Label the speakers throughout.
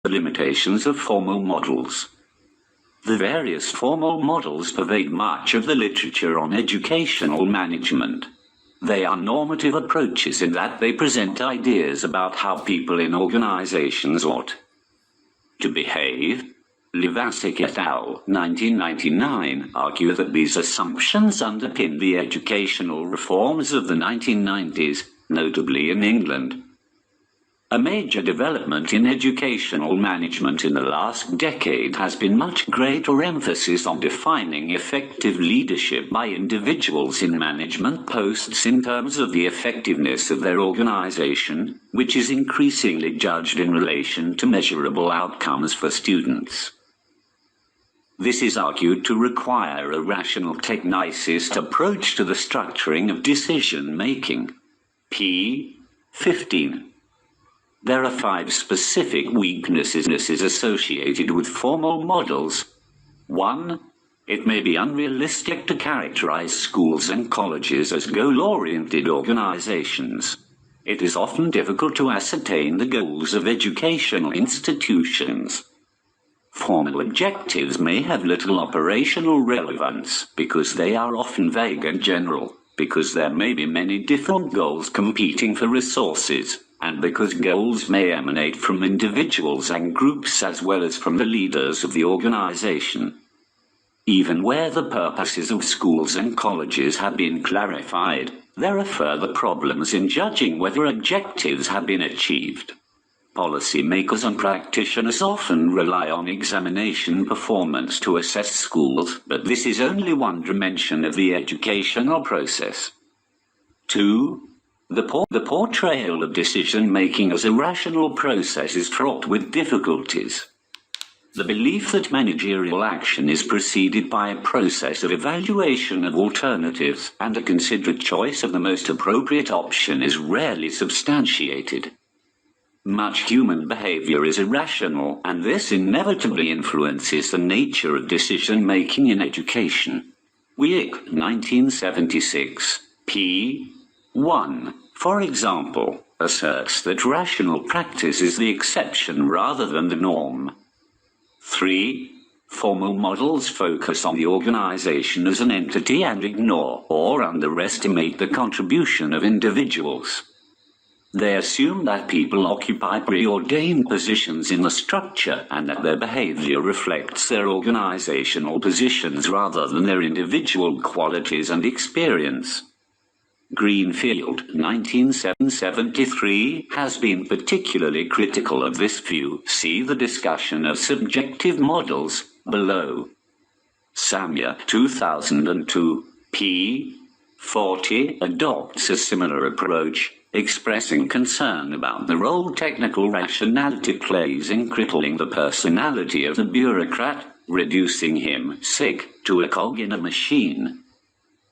Speaker 1: The limitations of formal models. The various formal models pervade much of the literature on educational management. They are normative approaches in that they present ideas about how people in organizations ought to behave. Livasik et al. 1999 argue that these assumptions underpin the educational reforms of the 1990s, notably in England. A major development in educational management in the last decade has been much greater emphasis on defining effective leadership by individuals in management posts in terms of the effectiveness of their organization, which is increasingly judged in relation to measurable outcomes for students. This is argued to require a rational technicist approach to the structuring of decision-making. p. 15. There are 5 specific weaknesses associated with formal models. 1. It may be unrealistic to characterize schools and colleges as goal-oriented organizations. It is often difficult to ascertain the goals of educational institutions. Formal objectives may have little operational relevance because they are often vague and general, because there may be many different goals competing for resources, and because goals may emanate from individuals and groups as well as from the leaders of the organization. Even where the purposes of schools and colleges have been clarified, there are further problems in judging whether objectives have been achieved. Policymakers and practitioners often rely on examination performance to assess schools, but this is only one dimension of the educational process. 2. The portrayal of decision-making as a rational process is fraught with difficulties. The belief that managerial action is preceded by a process of evaluation of alternatives and a considered choice of the most appropriate option is rarely substantiated. Much human behavior is irrational, and this inevitably influences the nature of decision-making in education. Wiik, 1976, p. 1, for example, asserts that rational practice is the exception rather than the norm. 3. Formal models focus on the organization as an entity and ignore or underestimate the contribution of individuals. They assume that people occupy preordained positions in the structure and that their behavior reflects their organizational positions rather than their individual qualities and experience. Greenfield, 1973, has been particularly critical of this view. See the discussion of subjective models, below. Samya, 2002, p. 40, adopts a similar approach, expressing concern about the role technical rationality plays in crippling the personality of the bureaucrat, reducing him, to a cog in a machine.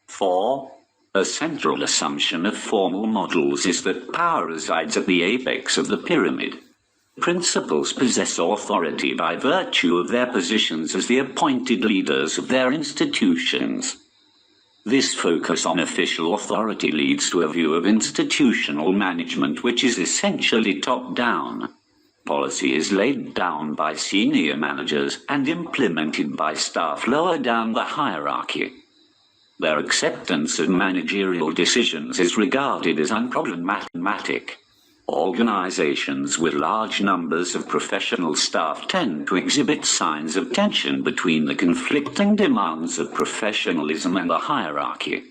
Speaker 1: 4. A central assumption of formal models is that power resides at the apex of the pyramid. Principals possess authority by virtue of their positions as the appointed leaders of their institutions. This focus on official authority leads to a view of institutional management which is essentially top-down. Policy is laid down by senior managers and implemented by staff lower down the hierarchy. Their acceptance of managerial decisions is regarded as unproblematic. Organizations with large numbers of professional staff tend to exhibit signs of tension between the conflicting demands of professionalism and the hierarchy.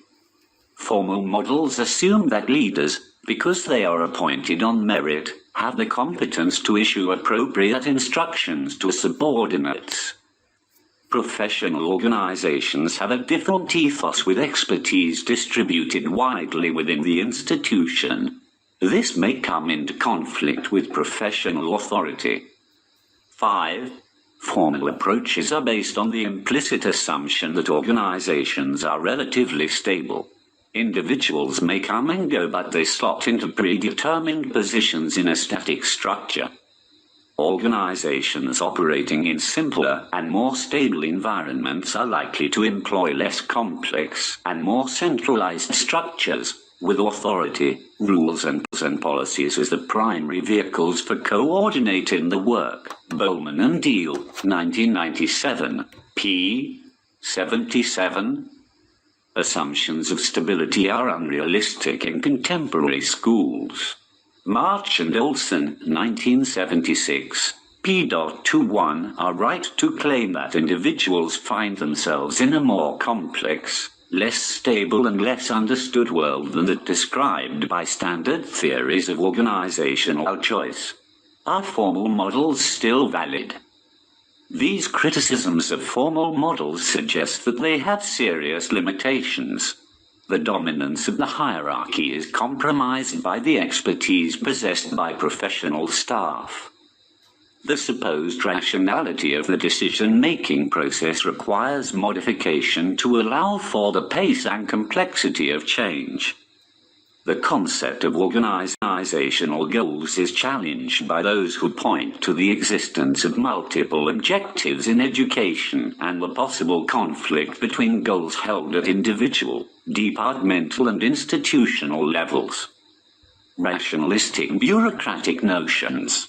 Speaker 1: Formal models assume that leaders, because they are appointed on merit, have the competence to issue appropriate instructions to subordinates. Professional organizations have a different ethos with expertise distributed widely within the institution. This may come into conflict with professional authority. 5. Formal approaches are based on the implicit assumption that organizations are relatively stable. Individuals may come and go, but they slot into predetermined positions in a static structure. Organizations operating in simpler and more stable environments are likely to employ less complex and more centralized structures, with authority, rules and policies as the primary vehicles for coordinating the work. Bowman and Deal, 1997, p. 77. Assumptions of stability are unrealistic in contemporary schools. March and Olson, 1976, p.21. Our right to claim that individuals find themselves in a more complex, less stable and less understood world than that described by standard theories of organizational choice. Are formal models still valid? These criticisms of formal models suggest that they have serious limitations. The dominance of the hierarchy is compromised by the expertise possessed by professional staff. The supposed rationality of the decision-making process requires modification to allow for the pace and complexity of change. The concept of organizational goals is challenged by those who point to the existence of multiple objectives in education and the possible conflict between goals held at individual, departmental and institutional levels. Rationalistic bureaucratic notions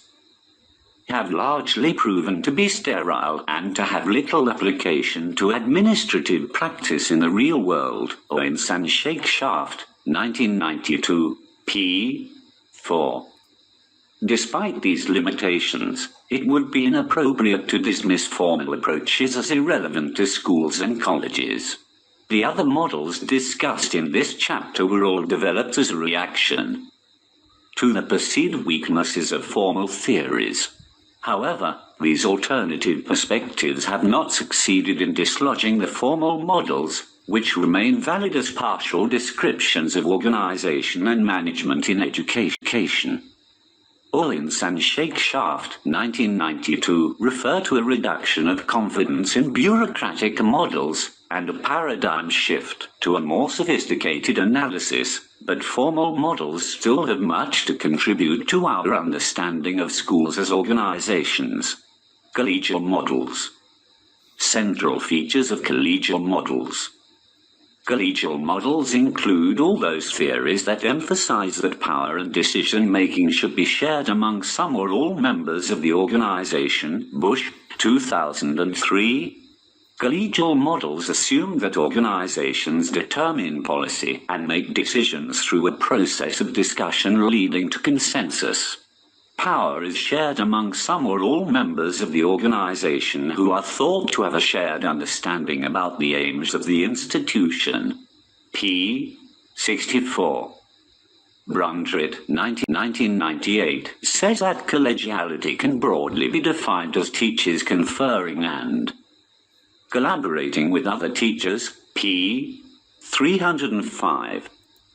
Speaker 1: have largely proven to be sterile and to have little application to administrative practice in the real world. Owen Shakeshaft, 1992, p. 4. Despite these limitations, it would be inappropriate to dismiss formal approaches as irrelevant to schools and colleges. The other models discussed in this chapter were all developed as a reaction to the perceived weaknesses of formal theories. However, these alternative perspectives have not succeeded in dislodging the formal models, which remain valid as partial descriptions of organization and management in education. Owens and Shakeshaft, 1992, refer to a reduction of confidence in bureaucratic models and a paradigm shift to a more sophisticated analysis, but formal models still have much to contribute to our understanding of schools as organizations. Collegial models. Central features of collegial models. Collegial models include all those theories that emphasize that power and decision-making should be shared among some or all members of the organization. Bush, 2003. Collegial models assume that organizations determine policy and make decisions through a process of discussion leading to consensus. Power is shared among some or all members of the organization who are thought to have a shared understanding about the aims of the institution. p. 64. Brundtland, 1998, says that collegiality can broadly be defined as teachers conferring and collaborating with other teachers. p. 305.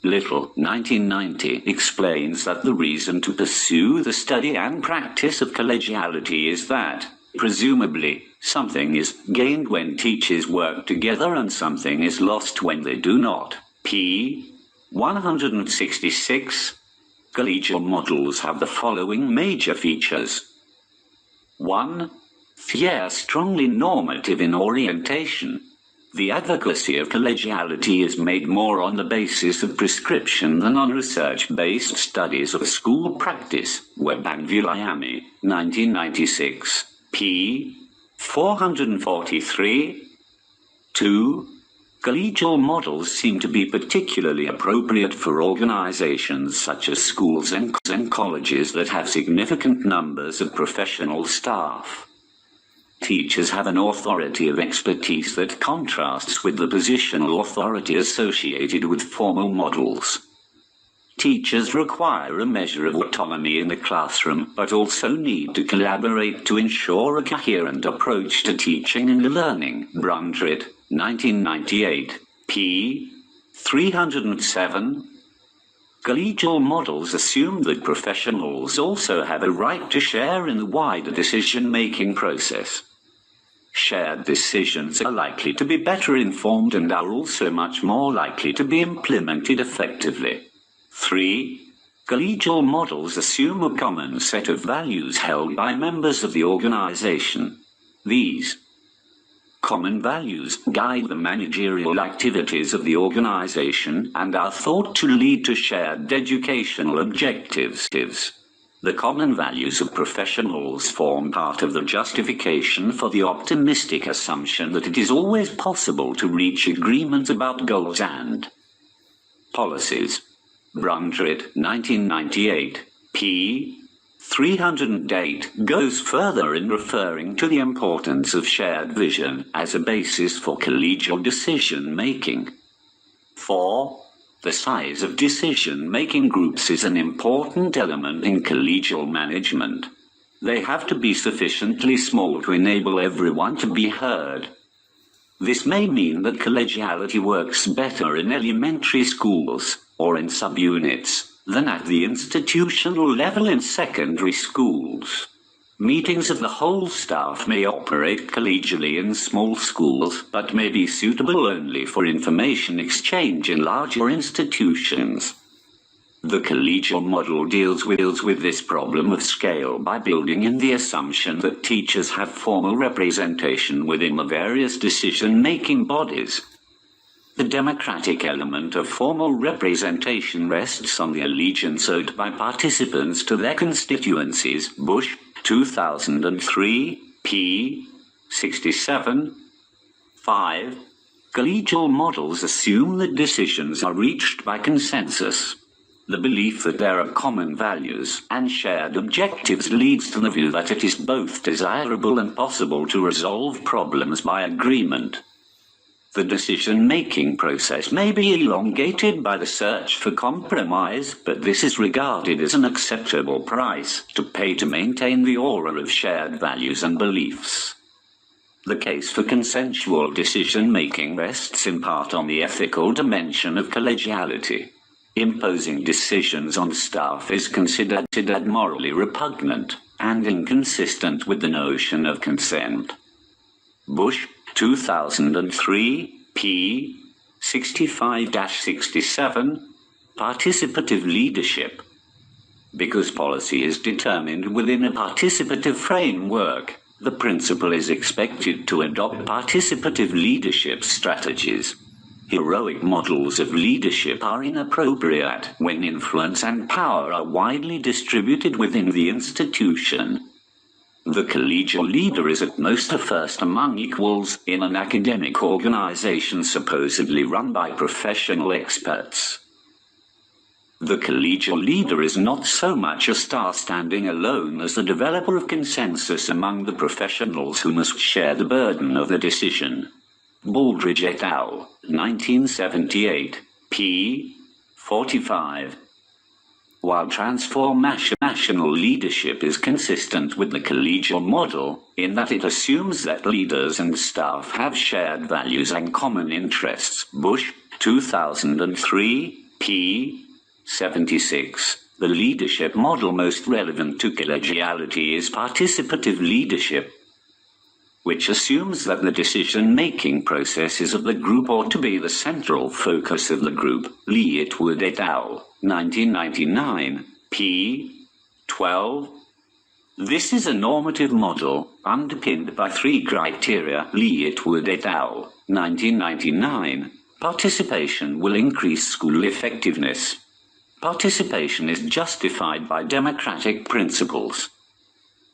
Speaker 1: Little, 1990, explains that the reason to pursue the study and practice of collegiality is that, presumably, something is gained when teachers work together and something is lost when they do not. p. 166. Collegial models have the following major features. 1. They are strongly normative in orientation. The advocacy of collegiality is made more on the basis of prescription than on research-based studies of school practice. Webb and Vilayami, 1996, p. 443. 2. Collegial models seem to be particularly appropriate for organizations such as schools and colleges that have significant numbers of professional staff. Teachers have an authority of expertise that contrasts with the positional authority associated with formal models. Teachers require a measure of autonomy in the classroom, but also need to collaborate to ensure a coherent approach to teaching and learning. Brundtland, 1998, p. 307. Collegial models assume that professionals also have a right to share in the wider decision-making process. Shared decisions are likely to be better informed and are also much more likely to be implemented effectively. 3. Collegial models assume a common set of values held by members of the organization. These Common values guide the managerial activities of the organization and are thought to lead to shared educational objectives. The common values of professionals form part of the justification for the optimistic assumption that it is always possible to reach agreement about goals and policies. Brundtland, 1998, p. 308, goes further in referring to the importance of shared vision as a basis for collegial decision-making. 4. The size of decision-making groups is an important element in collegial management. They have to be sufficiently small to enable everyone to be heard. This may mean that collegiality works better in elementary schools, or in subunits, than at the institutional level in secondary schools. Meetings of the whole staff may operate collegially in small schools, but may be suitable only for information exchange in larger institutions. The collegial model deals with this problem of scale by building in the assumption that teachers have formal representation within the various decision-making bodies. The democratic element of formal representation rests on the allegiance owed by participants to their constituencies. Bush, 2003, p. 67. 5. Collegial models assume that decisions are reached by consensus. The belief that there are common values and shared objectives leads to the view that it is both desirable and possible to resolve problems by agreement. The decision-making process may be elongated by the search for compromise, but this is regarded as an acceptable price to pay to maintain the aura of shared values and beliefs. The case for consensual decision-making rests in part on the ethical dimension of collegiality. Imposing decisions on staff is considered morally repugnant and inconsistent with the notion of consent. Bush, 2003, p. 65-67, Participative Leadership. Because policy is determined within a participative framework, the principal is expected to adopt participative leadership strategies. Heroic models of leadership are inappropriate when influence and power are widely distributed within the institution. The collegial leader is at most a first among equals in an academic organization supposedly run by professional experts. The collegial leader is not so much a star standing alone as the developer of consensus among the professionals who must share the burden of the decision. Baldridge et al., 1978, p. 45. While transformational leadership is consistent with the collegial model, in that it assumes that leaders and staff have shared values and common interests. Bush, 2003, p. 76. The leadership model most relevant to collegiality is participative leadership, which assumes that the decision-making processes of the group ought to be the central focus of the group. Leetwood et al., 1999, p. 12. This is a normative model, underpinned by three criteria. Leetwood et al., 1999. Participation will increase school effectiveness. Participation is justified by democratic principles.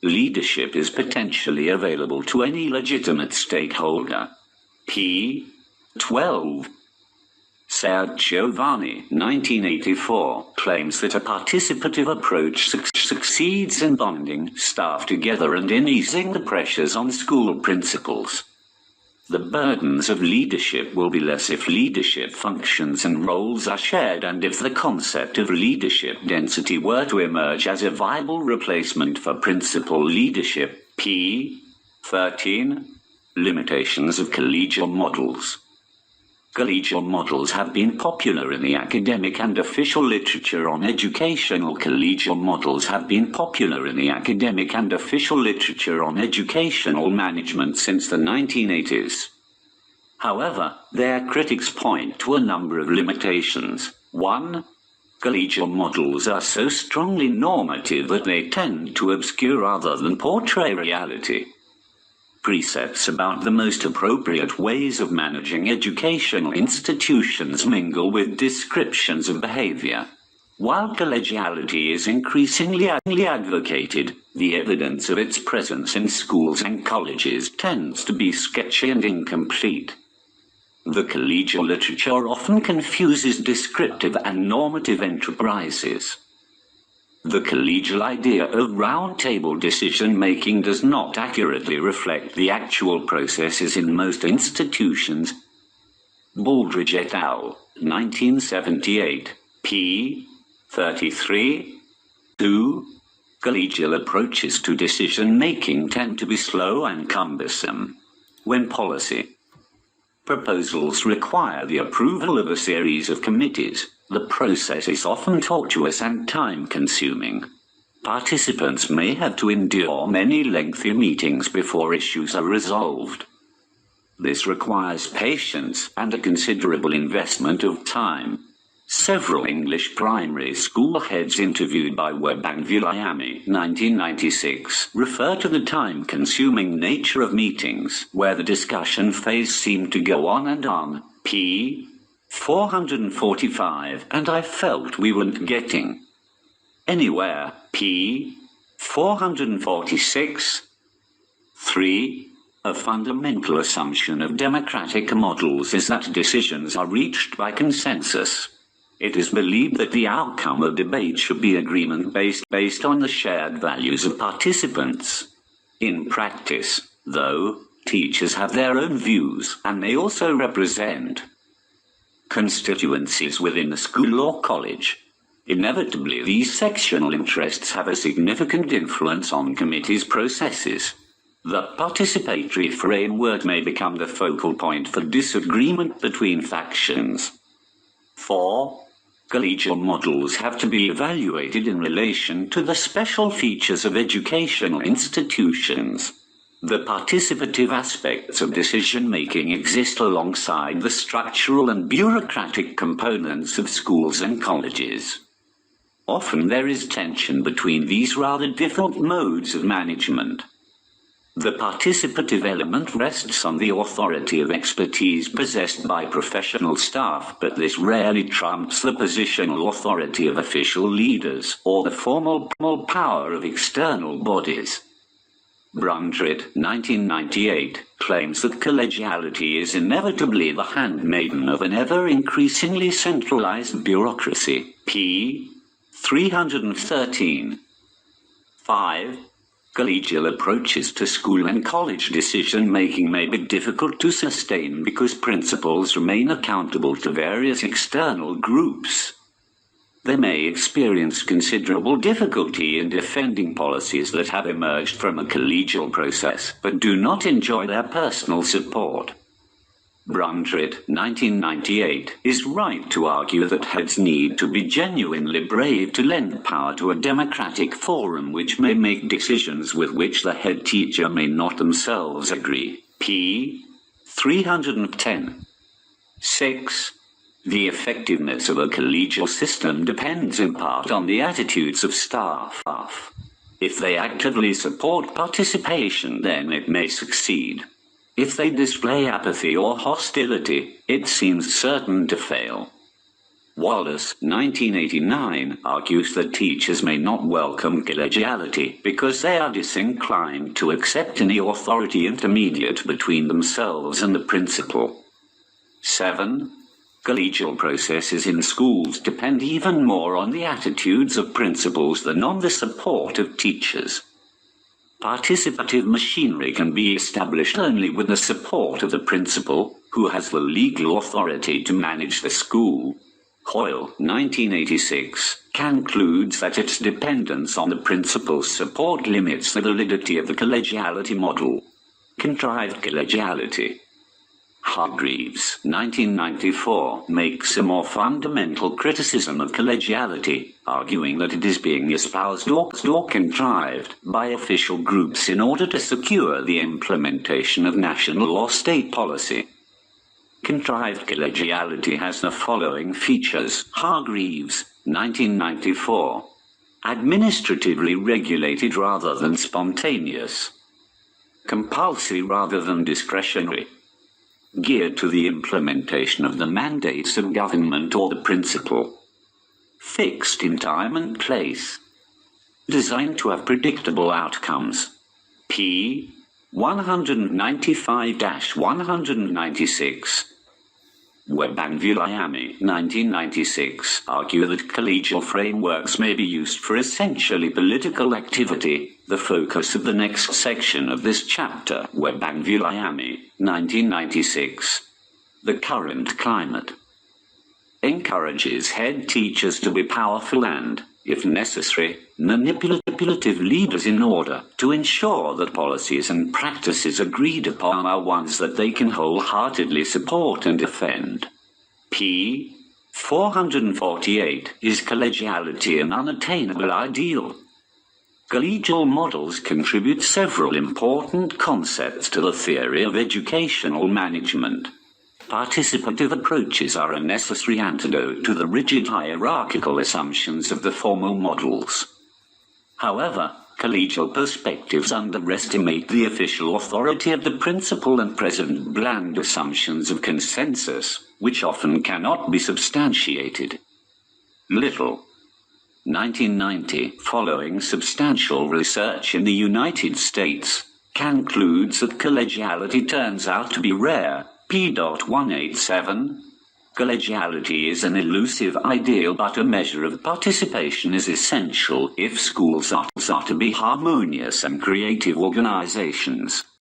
Speaker 1: Leadership is potentially available to any legitimate stakeholder. p. 12. Ser Giovanni, 1984, claims that a participative approach succeeds in bonding staff together and in easing the pressures on school principals. The burdens of leadership will be less if leadership functions and roles are shared, and if the concept of leadership density were to emerge as a viable replacement for principal leadership. p. 13. Limitations of collegial models. Collegial models have been popular in the academic and official literature on educational. Collegial models have been popular in the academic and official literature on educational management since the 1980s. However, their critics point to a number of limitations. 1. Collegial models are so strongly normative that they tend to obscure rather than portray reality. Precepts about the most appropriate ways of managing educational institutions mingle with descriptions of behavior. While collegiality is increasingly advocated, the evidence of its presence in schools and colleges tends to be sketchy and incomplete. The collegial literature often confuses descriptive and normative enterprises. The collegial idea of round-table decision-making does not accurately reflect the actual processes in most institutions. Baldridge et al., 1978, p. 33. 2. Collegial approaches to decision-making tend to be slow and cumbersome. When policy proposals require the approval of a series of committees, the process is often tortuous and time-consuming. Participants may have to endure many lengthy meetings before issues are resolved. This requires patience and a considerable investment of time. Several English primary school heads interviewed by Webb and Vulliamy, 1996, refer to the time-consuming nature of meetings, where the discussion phase seemed to go on and on, p. 445, and I felt we weren't getting anywhere, p. 446. 3. A fundamental assumption of democratic models is that decisions are reached by consensus. It is believed that the outcome of debate should be agreement based on the shared values of participants. In practice, though, teachers have their own views, and they also represent constituencies within the school or college. Inevitably, these sectional interests have a significant influence on committees' processes. The participatory framework may become the focal point for disagreement between factions. 4. Collegial models have to be evaluated in relation to the special features of educational institutions. The participative aspects of decision-making exist alongside the structural and bureaucratic components of schools and colleges. Often there is tension between these rather different modes of management. The participative element rests on the authority of expertise possessed by professional staff, but this rarely trumps the positional authority of official leaders or the formal power of external bodies. Brundred, 1998, claims that collegiality is inevitably the handmaiden of an ever-increasingly centralized bureaucracy, p. 313. 5. Collegial approaches to school and college decision-making may be difficult to sustain because principals remain accountable to various external groups. They may experience considerable difficulty in defending policies that have emerged from a collegial process, but do not enjoy their personal support. Brundred, 1998, is right to argue that heads need to be genuinely brave to lend power to a democratic forum which may make decisions with which the head teacher may not themselves agree. p. 310. 6. The effectiveness of a collegial system depends in part on the attitudes of staff. If they actively support participation, then it may succeed. If they display apathy or hostility, it seems certain to fail. Wallace, 1989, argues that teachers may not welcome collegiality because they are disinclined to accept any authority intermediate between themselves and the principal. 7. Collegial processes in schools depend even more on the attitudes of principals than on the support of teachers. Participative machinery can be established only with the support of the principal, who has the legal authority to manage the school. Hoyle, 1986, concludes that its dependence on the principal's support limits the validity of the collegiality model. Contrived collegiality. Hargreaves, 1994, makes a more fundamental criticism of collegiality, arguing that it is being espoused or contrived by official groups in order to secure the implementation of national or state policy. Contrived collegiality has the following features. Hargreaves, 1994. Administratively regulated rather than spontaneous. compulsory rather than discretionary, geared to the implementation of the mandates of government or the principal, fixed in time and place, designed to have predictable outcomes. P. 195-196. Webb and Vulliamy, 1996, argue that collegial frameworks may be used for essentially political activity, the focus of the next section of this chapter. Webb and Vulliamy, 1996. The current climate encourages head teachers to be powerful and, if necessary, manipulative leaders in order to ensure that policies and practices agreed upon are ones that they can wholeheartedly support and defend. P. 448. Is collegiality an unattainable ideal? Collegial models contribute several important concepts to the theory of educational management. Participative approaches are a necessary antidote to the rigid hierarchical assumptions of the formal models. However, collegial perspectives underestimate the official authority of the principal and present bland assumptions of consensus, which often cannot be substantiated. Little, 1990, following substantial research in the United States, concludes that collegiality turns out to be rare. P.187. Collegiality is an elusive ideal, but a measure of participation is essential if schools are to be harmonious and creative organizations.